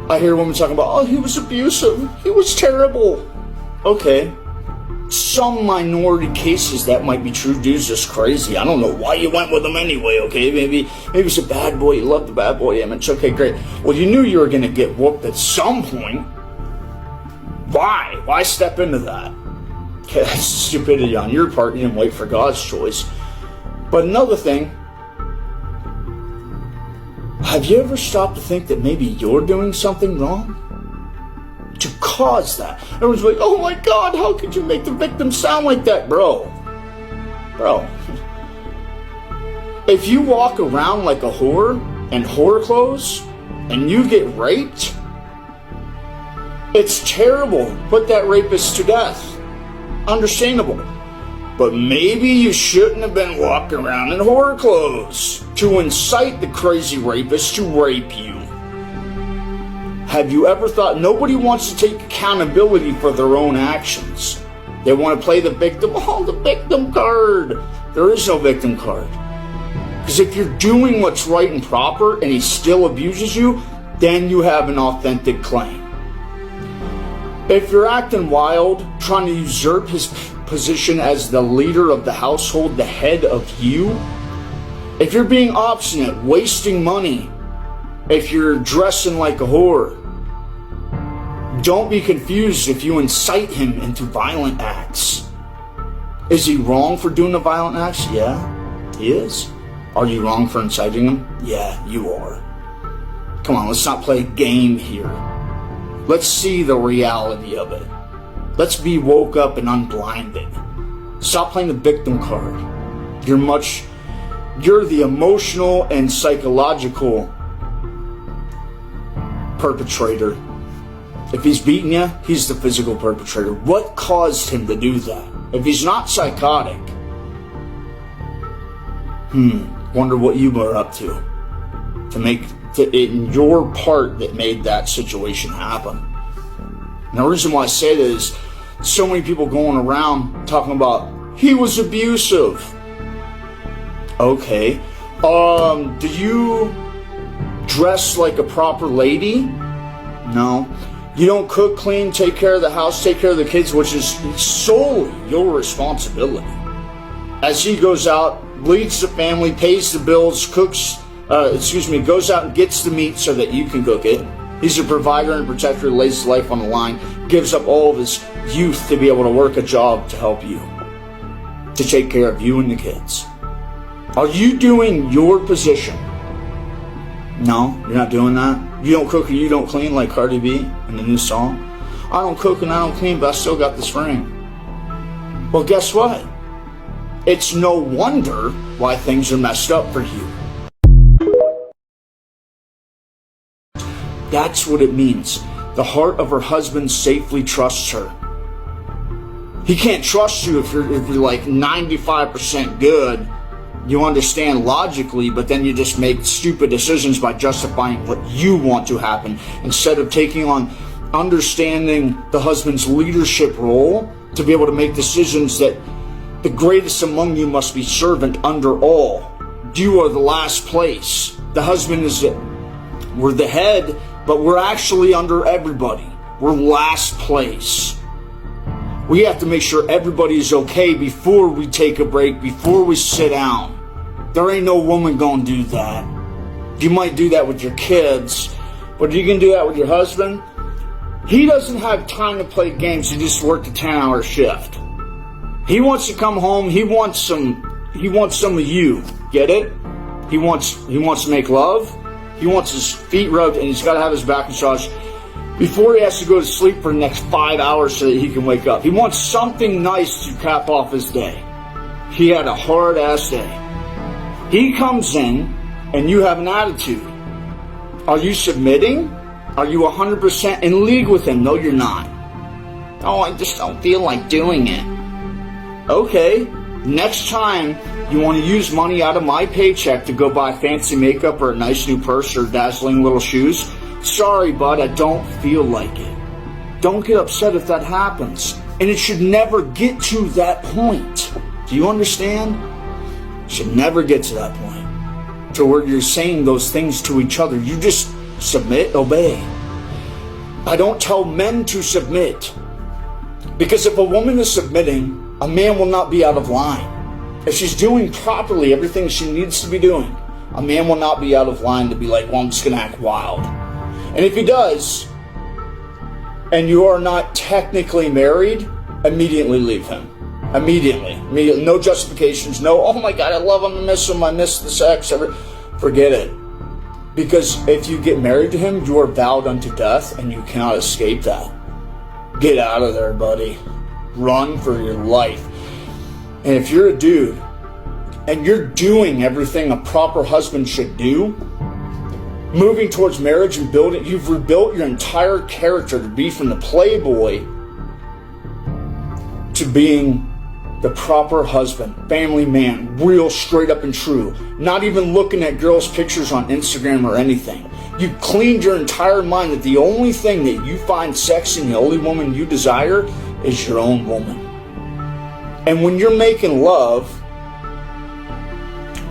I hear women talking about, oh, he was abusive. He was terrible. Okay. Some minority cases that might be true. Dude's just crazy. I don't know why you went with him anyway, okay? Maybe he's a bad boy. You love the bad boy image. Okay, great. Well, you knew you were going to get whooped at some point. Why? Why step into that? Okay, that's stupidity on your part. You didn't wait for God's choice. But another thing, have you ever stopped to think that maybe you're doing something wrong to cause that? Everyone's like, oh my God, how could you make the victim sound like that? Bro, if you walk around like a whore in whore clothes and you get raped, it's terrible. Put that rapist to death. Understandable. But maybe you shouldn't have been walking around in whore clothes to incite the crazy rapist to rape you. Have you ever thought nobody wants to take accountability for their own actions? They want to play the victim, the victim card. There is no victim card. Because if you're doing what's right and proper and he still abuses you, then you have an authentic claim. If you're acting wild, trying to usurp his position as the leader of the household, the head of you, if you're being obstinate, wasting money, if you're dressing like a whore, don't be confused if you incite him into violent acts. Is he wrong for doing the violent acts? Yeah, he is. Are you wrong for inciting him? Yeah, you are. Come on, let's not play a game here. Let's see the reality of it. Let's be woke up and unblinded. Stop playing the victim card. You're the emotional and psychological perpetrator. If he's beating you, he's the physical perpetrator. What caused him to do that? If he's not psychotic, wonder what you were up to in your part that made that situation happen. And the reason why I say that is so many people going around talking about he was abusive. Okay. Do you dress like a proper lady? No. You don't cook, clean, take care of the house, take care of the kids, which is solely your responsibility. As he goes out, leads the family, pays the bills, goes out and gets the meat so that you can cook it. He's a provider and a protector, lays his life on the line, gives up all of his youth to be able to work a job to help you, to take care of you and the kids. Are you doing your position? No, you're not doing that. You don't cook or you don't clean like Cardi B in the new song. I don't cook and I don't clean, but I still got this ring. Well, guess what? It's no wonder why things are messed up for you. That's what it means. The heart of her husband safely trusts her. He can't trust you if you're like 95% good. You understand logically, but then you just make stupid decisions by justifying what you want to happen instead of taking on understanding the husband's leadership role to be able to make decisions that the greatest among you must be servant under all. You are the last place. The husband we're the head, but we're actually under everybody. We're last place. We have to make sure everybody is okay before we take a break, before we sit down. There ain't no woman gonna do that. You might do that with your kids, but you can do that with your husband. He doesn't have time to play games. He just worked a 10-hour shift. He wants to come home. He wants some of you. Get it? He wants to make love. He wants his feet rubbed, and he's got to have his back massaged before he has to go to sleep for the next 5 hours so that he can wake up. He wants something nice to cap off his day. He had a hard-ass day. He comes in, and you have an attitude. Are you submitting? Are you 100% in league with him? No, you're not. Oh, I just don't feel like doing it. Okay, next time you want to use money out of my paycheck to go buy fancy makeup or a nice new purse or dazzling little shoes, sorry, bud, I don't feel like it. Don't get upset if that happens. And it should never get to that point. Do you understand? It should never get to that point to where you're saying those things to each other. You just submit, obey. I don't tell men to submit. Because if a woman is submitting, a man will not be out of line. If she's doing properly everything she needs to be doing, a man will not be out of line to be like, well, I'm just going to act wild. And if he does, and you are not technically married, immediately leave him. Immediately. No justifications. No, oh my God, I love him, I miss him, I miss the sex. Forget it. Because if you get married to him, you are vowed unto death, and you cannot escape that. Get out of there, buddy. Run for your life. And if you're a dude, and you're doing everything a proper husband should do, moving towards marriage and building, you've rebuilt your entire character to be from the playboy to being the proper husband, family man, real straight up and true. Not even looking at girls' pictures on Instagram or anything. You cleaned your entire mind that the only thing that you find sexy and the only woman you desire is your own woman. And when you're making love,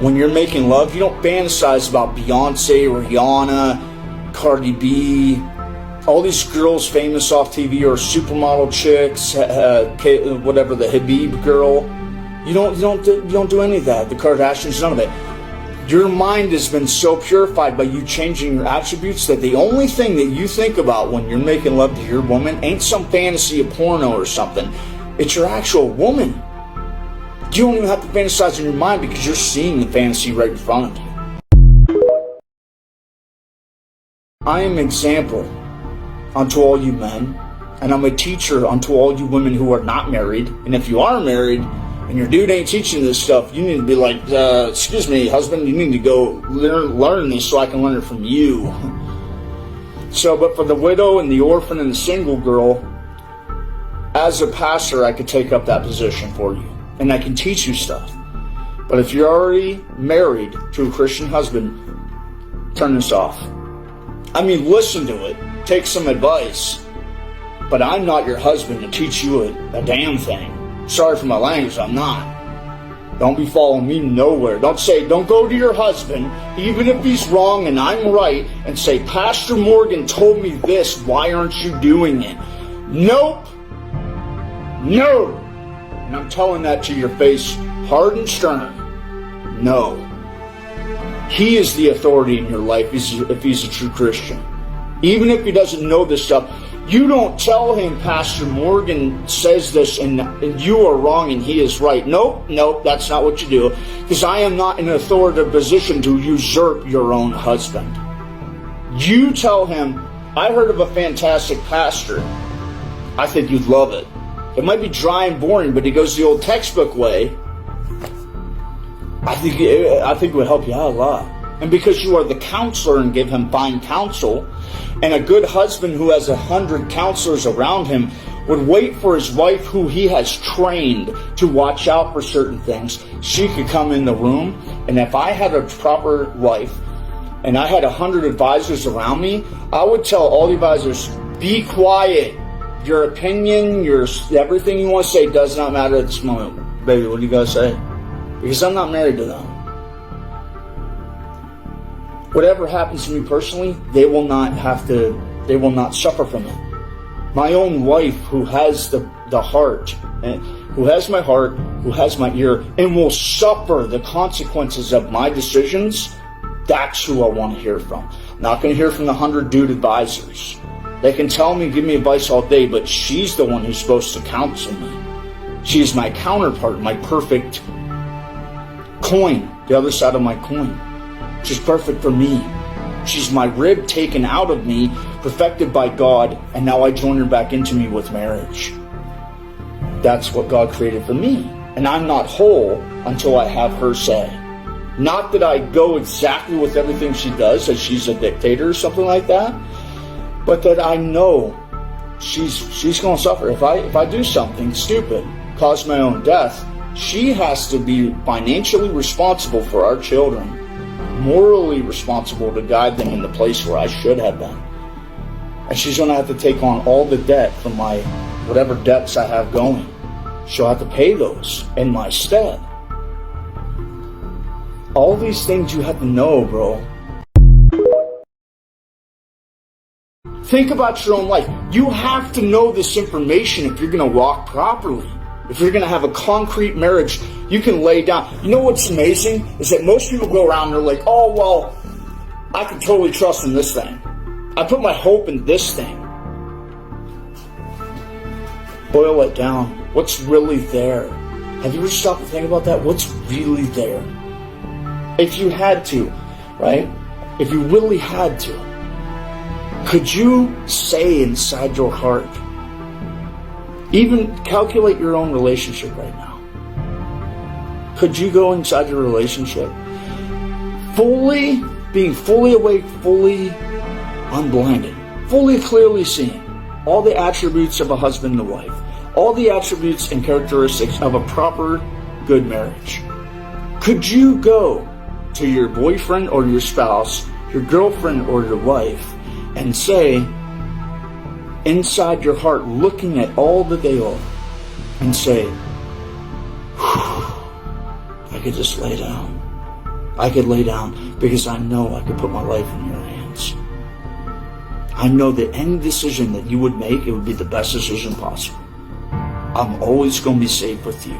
you don't fantasize about Beyonce, Rihanna, Cardi B, all these girls famous off TV or supermodel chicks, whatever, the Habib girl. You don't do any of that. The Kardashians, none of it. Your mind has been so purified by you changing your attributes that the only thing that you think about when you're making love to your woman ain't some fantasy of porno or something. It's your actual woman. You don't even have to fantasize in your mind because you're seeing the fantasy right in front of you. I am an example unto all you men, and I'm a teacher unto all you women who are not married. And if you are married, and your dude ain't teaching this stuff, you need to be like, excuse me, husband, you need to go learn this so I can learn it from you. So, but for the widow and the orphan and the single girl, as a pastor, I could take up that position for you. And I can teach you stuff. But if you're already married to a Christian husband, turn this off. I mean, listen to it. Take some advice. But I'm not your husband to teach you a damn thing. Sorry for my language, I'm not. Don't be following me nowhere. Don't go to your husband, even if he's wrong and I'm right, and say, Pastor Morgan told me this, why aren't you doing it? Nope. No. And I'm telling that to your face, hard and stern. No. He is the authority in your life if he's a true Christian. Even if he doesn't know this stuff, you don't tell him, Pastor Morgan says this and you are wrong and he is right. Nope, that's not what you do. Because I am not in an authoritative position to usurp your own husband. You tell him, I heard of a fantastic pastor. I think you'd love it. It might be dry and boring, but he goes the old textbook way. I think it would help you out a lot. And because you are the counselor and give him fine counsel, and a good husband who has 100 counselors around him would wait for his wife who he has trained to watch out for certain things. She could come in the room, and if I had a proper wife and I had 100 advisors around me, I would tell all the advisors, be quiet. Your opinion, everything you want to say does not matter at this moment. Baby, what do you got to say? Because I'm not married to them. Whatever happens to me personally, they will not suffer from it. My own wife, who has the heart, who has my heart, who has my ear, and will suffer the consequences of my decisions, that's who I want to hear from. I'm not going to hear from the 100 dude advisors. They can tell me, give me advice all day, but she's the one who's supposed to counsel me. She is my counterpart, my perfect coin, the other side of my coin. She's perfect for me. She's my rib taken out of me, perfected by God, and now I join her back into me with marriage. That's what God created for me. And I'm not whole until I have her say. Not that I go exactly with everything she does, as she's a dictator or something like that, but that I know she's going to suffer. If I do something stupid, cause my own death, she has to be financially responsible for our children, morally responsible to guide them in the place where I should have been. And she's going to have to take on all the debt from my whatever debts I have going. She'll have to pay those in my stead. All these things you have to know, bro. Think about your own life. You have to know this information if you're going to walk properly. If you're going to have a concrete marriage, you can lay down. You know what's amazing is that most people go around and they're like, oh, well, I can totally trust in this thing. I put my hope in this thing. Boil it down. What's really there? Have you ever stopped to think about that? What's really there? If you had to, right? If you really had to, could you say inside your heart, even calculate your own relationship right now? Could you go inside your relationship being fully awake, fully unblinded, fully clearly seeing all the attributes of a husband and a wife, all the attributes and characteristics of a proper, good marriage? Could you go to your boyfriend or your spouse, your girlfriend or your wife, and say, inside your heart, looking at all that they are, and say, I could just lay down. I could lay down because I know I could put my life in your hands. I know that any decision that you would make, it would be the best decision possible. I'm always going to be safe with you.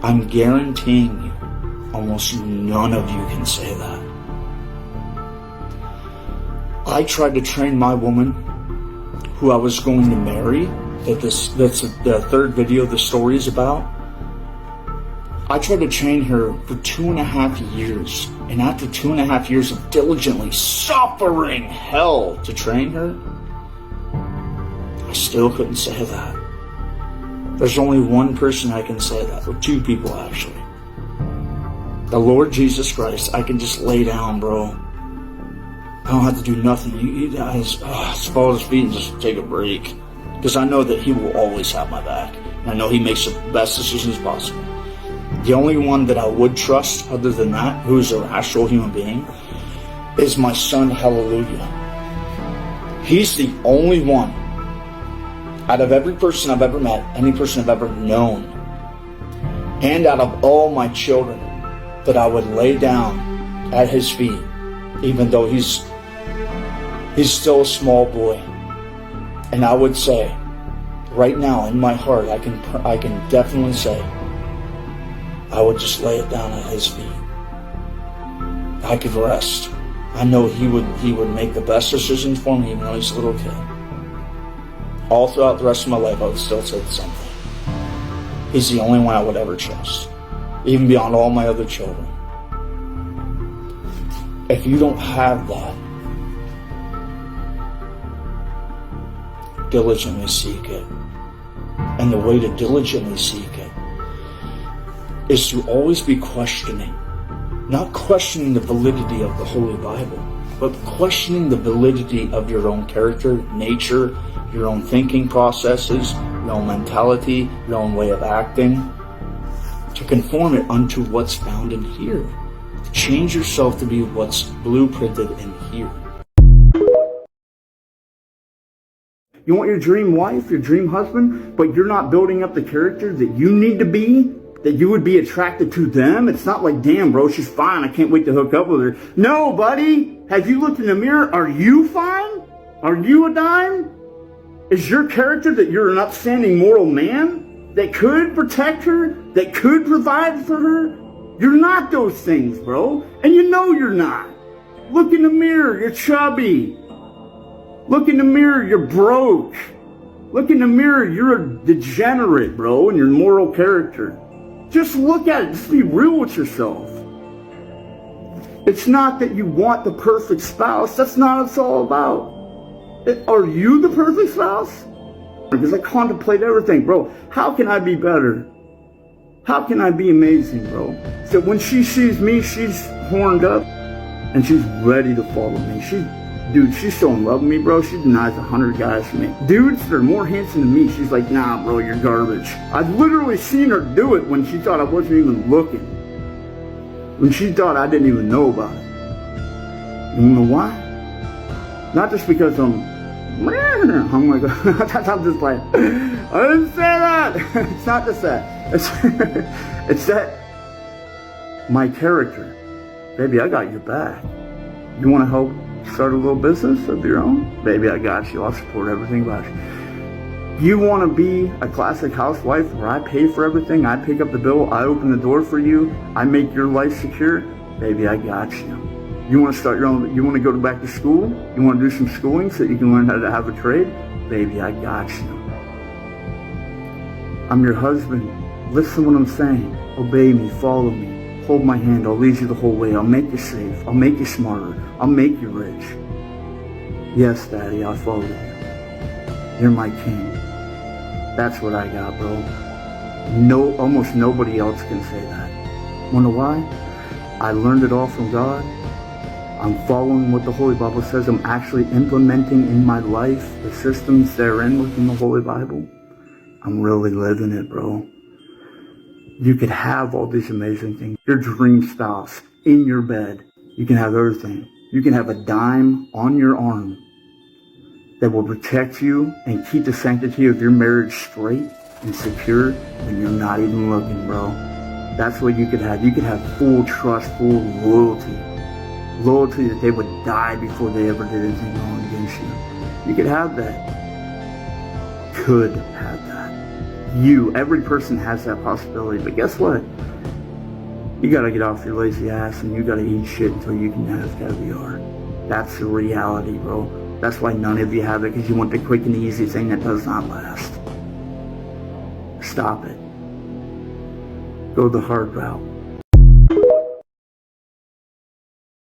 I'm guaranteeing you, almost none of you can say that. I tried to train my woman, who I was going to marry, that's the third video the story is about. I tried to train her for 2.5 years. And after 2.5 years of diligently suffering hell to train her, I still couldn't say that. There's only one person I can say that, or two people actually. The Lord Jesus Christ. I can just lay down, bro. I don't have to do nothing. You guys, just fall at his feet and just take a break. Because I know that he will always have my back. And I know he makes the best decisions possible. The only one that I would trust other than that, who is a rational human being, is my son, Hallelujah. He's the only one, out of every person I've ever met, any person I've ever known, and out of all my children, that I would lay down at his feet, even though he's still a small boy. And I would say, right now in my heart, I can definitely say, I would just lay it down at his feet. I could rest. I know he would make the best decisions for me, even though he's a little kid. All throughout the rest of my life, I would still say the same thing. He's the only one I would ever trust, even beyond all my other children. If you don't have that, diligently seek it. And the way to diligently seek it is to always be questioning. Not questioning the validity of the Holy Bible, but questioning the validity of your own character, nature, your own thinking processes, your own mentality, your own way of acting, to conform it unto what's found in here. Change yourself to be what's blueprinted in here. You want your dream wife, your dream husband, but you're not building up the character that you need to be, that you would be attracted to them. It's not like, damn, bro, she's fine. I can't wait to hook up with her. No, buddy. Have you looked in the mirror? Are you fine? Are you a dime? Is your character that you're an upstanding moral man that could protect her, that could provide for her? You're not those things, bro. And you know you're not. Look in the mirror. You're chubby. Look in the mirror. You're broke. Look in the mirror. You're a degenerate, bro, in your moral character. Just look at it. Just be real with yourself. It's not that you want the perfect spouse. That's not what it's all about. Are you the perfect spouse? Because I contemplate everything, bro. How can I be better? How can I be amazing, bro? So when she sees me, she's horned up and she's ready to follow me. Dude, she's so in love with me, bro. She denies 100 guys for me. Dudes that are more handsome than me, she's like, nah, bro, you're garbage. I've literally seen her do it when she thought I wasn't even looking. When she thought I didn't even know about it. You know why? Not just because I'm like, I'm just like, I didn't say that. It's not just that. It's that my character. Baby, I got your back. You want to help start a little business of your own? Baby, I got you. I'll support everything about you. You want to be a classic housewife where I pay for everything, I pick up the bill, I open the door for you, I make your life secure? Baby, I got you. You want to start your own, you want to go back to school? You want to do some schooling so that you can learn how to have a trade? Baby, I got you. I'm your husband. Listen to what I'm saying. Obey me, follow me, hold my hand, I'll lead you the whole way, I'll make you safe, I'll make you smarter, I'll make you rich. Yes, Daddy, I'll follow you. You're my king. That's what I got, bro. No, almost nobody else can say that. Wanna know why? I learned it all from God. I'm following what the Holy Bible says. I'm actually implementing in my life the systems therein within the Holy Bible. I'm really living it, bro. You could have all these amazing things. Your dream spouse in your bed. You can have everything. You can have a dime on your arm that will protect you and keep the sanctity of your marriage straight and secure when you're not even looking, bro. That's what you could have. You could have full trust, full loyalty. Loyalty that they would die before they ever did anything wrong against you. You could have that. Could have that. Every person has that possibility. But guess what? You gotta get off your lazy ass and you gotta eat shit until you can have caviar. That's the reality, bro. That's why none of you have it, because you want the quick and easy thing that does not last. Stop it. Go the hard route.